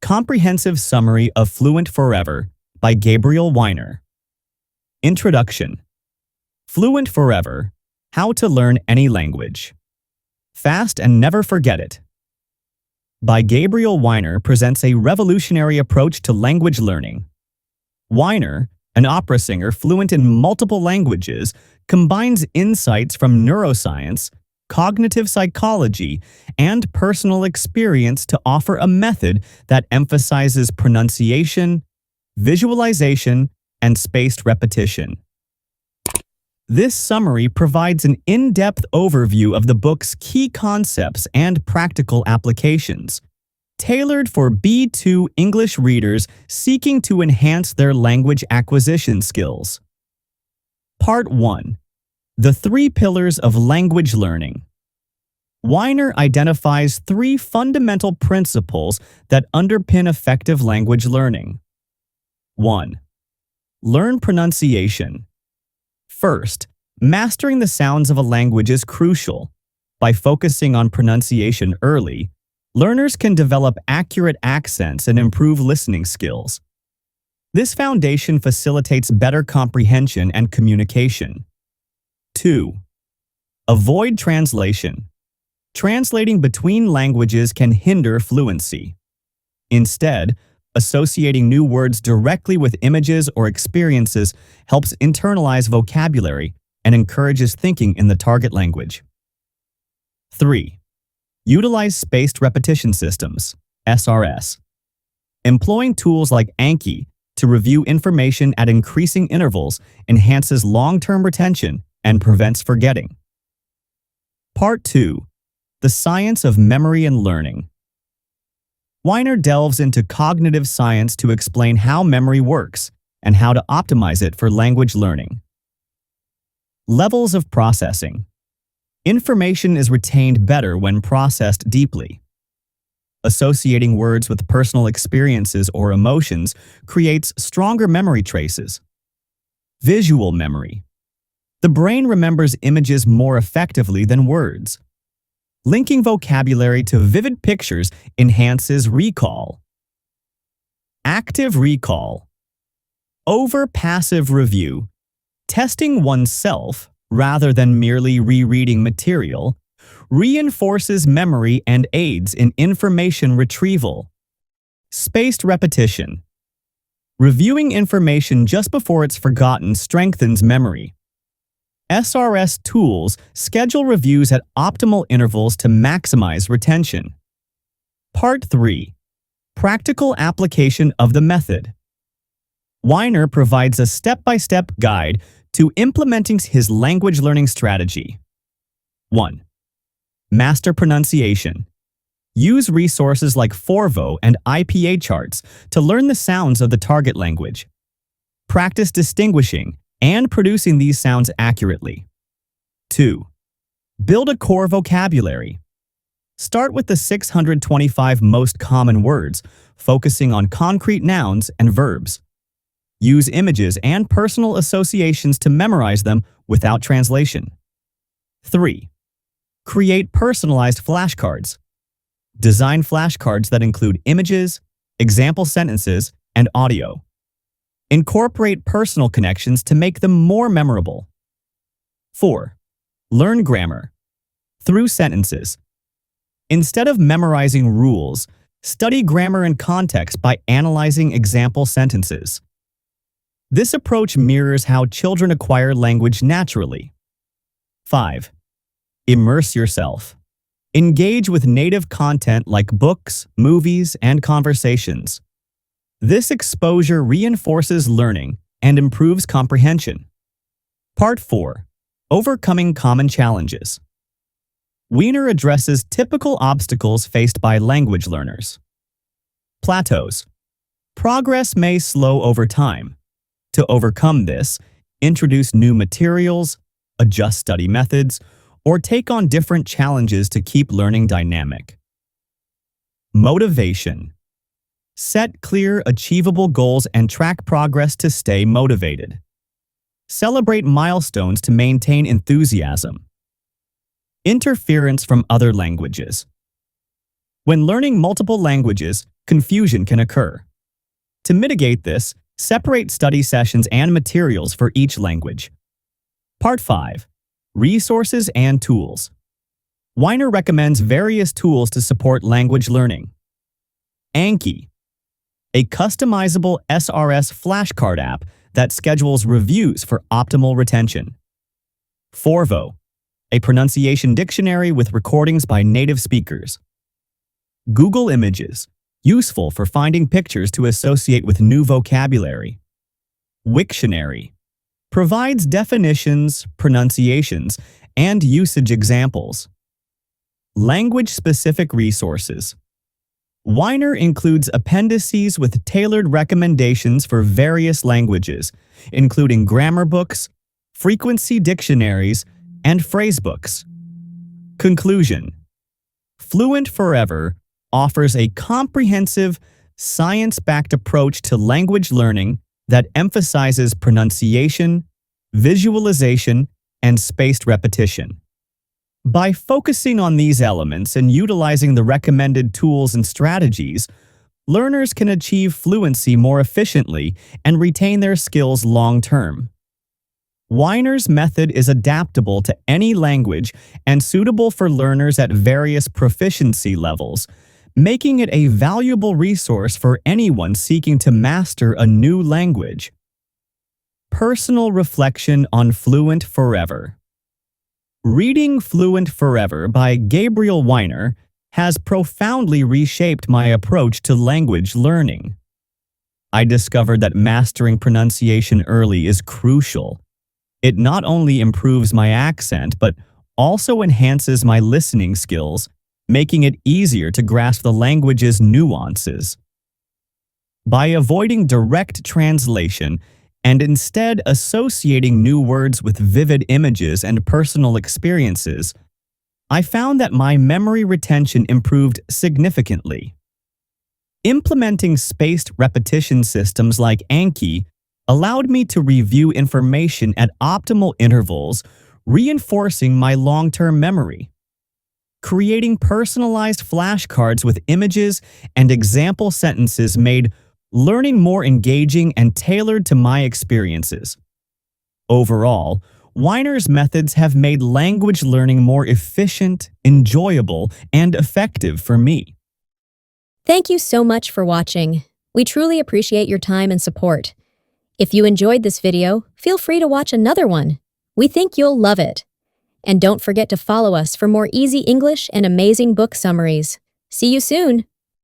Comprehensive Summary of Fluent Forever by Gabriel Wyner. Introduction. Fluent Forever: How to Learn Any Language. Fast and Never Forget It. By Gabriel Wyner presents a revolutionary approach to language learning. Wyner, an opera singer fluent in multiple languages, combines insights from neuroscience, cognitive psychology, and personal experience to offer a method that emphasizes pronunciation, visualization, and spaced repetition. This summary provides an in-depth overview of the book's key concepts and practical applications, tailored for B2 English readers seeking to enhance their language acquisition skills. Part 1. The 3 Pillars of Language Learning. Wyner identifies 3 fundamental principles that underpin effective language learning. 1. Learn pronunciation. First, mastering the sounds of a language is crucial. By focusing on pronunciation early, learners can develop accurate accents and improve listening skills. This foundation facilitates better comprehension and communication. 2. Avoid translation. Translating between languages can hinder fluency. Instead, associating new words directly with images or experiences helps internalize vocabulary and encourages thinking in the target language. 3. Utilize spaced repetition systems, SRS. Employing tools like Anki to review information at increasing intervals enhances long-term retention and prevents forgetting. Part 2. The Science of Memory and Learning. Wyner delves into cognitive science to explain how memory works and how to optimize it for language learning. Levels of processing. Information is retained better when processed deeply. Associating words with personal experiences or emotions creates stronger memory traces. Visual memory. The brain remembers images more effectively than words. Linking vocabulary to vivid pictures enhances recall. Active recall. Over passive review. Testing oneself, rather than merely rereading material, reinforces memory and aids in information retrieval. Spaced repetition. Reviewing information just before it's forgotten strengthens memory. SRS tools schedule reviews at optimal intervals to maximize retention. Part 3. Practical application of the method. Wyner provides a step-by-step guide to implementing his language learning strategy. 1. Master pronunciation. Use resources like Forvo and IPA charts to learn the sounds of the target language. Practice distinguishing and producing these sounds accurately. 2. Build a core vocabulary. Start with the 625 most common words, focusing on concrete nouns and verbs. Use images and personal associations to memorize them without translation. 3. Create personalized flashcards. Design flashcards that include images, example sentences, and audio. Incorporate personal connections to make them more memorable. 4. Learn grammar. Through sentences. Instead of memorizing rules, study grammar and context by analyzing example sentences. This approach mirrors how children acquire language naturally. 5. Immerse yourself. Engage with native content like books, movies, and conversations. This exposure reinforces learning and improves comprehension. Part 4. Overcoming common challenges. Wyner addresses typical obstacles faced by language learners. Plateaus. Progress may slow over time. To overcome this, introduce new materials, adjust study methods, or take on different challenges to keep learning dynamic. Motivation. Set clear, achievable goals and track progress to stay motivated. Celebrate milestones to maintain enthusiasm. Interference from other languages. When learning multiple languages, confusion can occur. To mitigate this, separate study sessions and materials for each language. Part 5. Resources and Tools. Wyner recommends various tools to support language learning. Anki, a customizable SRS flashcard app that schedules reviews for optimal retention. Forvo, a pronunciation dictionary with recordings by native speakers. Google Images, useful for finding pictures to associate with new vocabulary. Wiktionary, provides definitions, pronunciations, and usage examples. Language-specific resources. Wyner includes appendices with tailored recommendations for various languages, including grammar books, frequency dictionaries, and phrase books. Conclusion. Fluent Forever offers a comprehensive, science-backed approach to language learning that emphasizes pronunciation, visualization, and spaced repetition. By focusing on these elements and utilizing the recommended tools and strategies, learners can achieve fluency more efficiently and retain their skills long-term. Wyner's method is adaptable to any language and suitable for learners at various proficiency levels, making it a valuable resource for anyone seeking to master a new language. Personal reflection on Fluent Forever. Reading Fluent Forever by Gabriel Wyner has profoundly reshaped my approach to language learning. I discovered that mastering pronunciation early is crucial. It not only improves my accent, but also enhances my listening skills, making it easier to grasp the language's nuances. By avoiding direct translation and instead associating new words with vivid images and personal experiences, I found that my memory retention improved significantly. Implementing spaced repetition systems like Anki allowed me to review information at optimal intervals, reinforcing my long-term memory. Creating personalized flashcards with images and example sentences made learning more engaging and tailored to my experiences. Overall, Wyner's methods have made language learning more efficient, enjoyable, and effective for me. Thank you so much for watching. We truly appreciate your time and support. If you enjoyed this video, feel free to watch another one. We think you'll love it. And don't forget to follow us for more easy English and amazing book summaries. See you soon!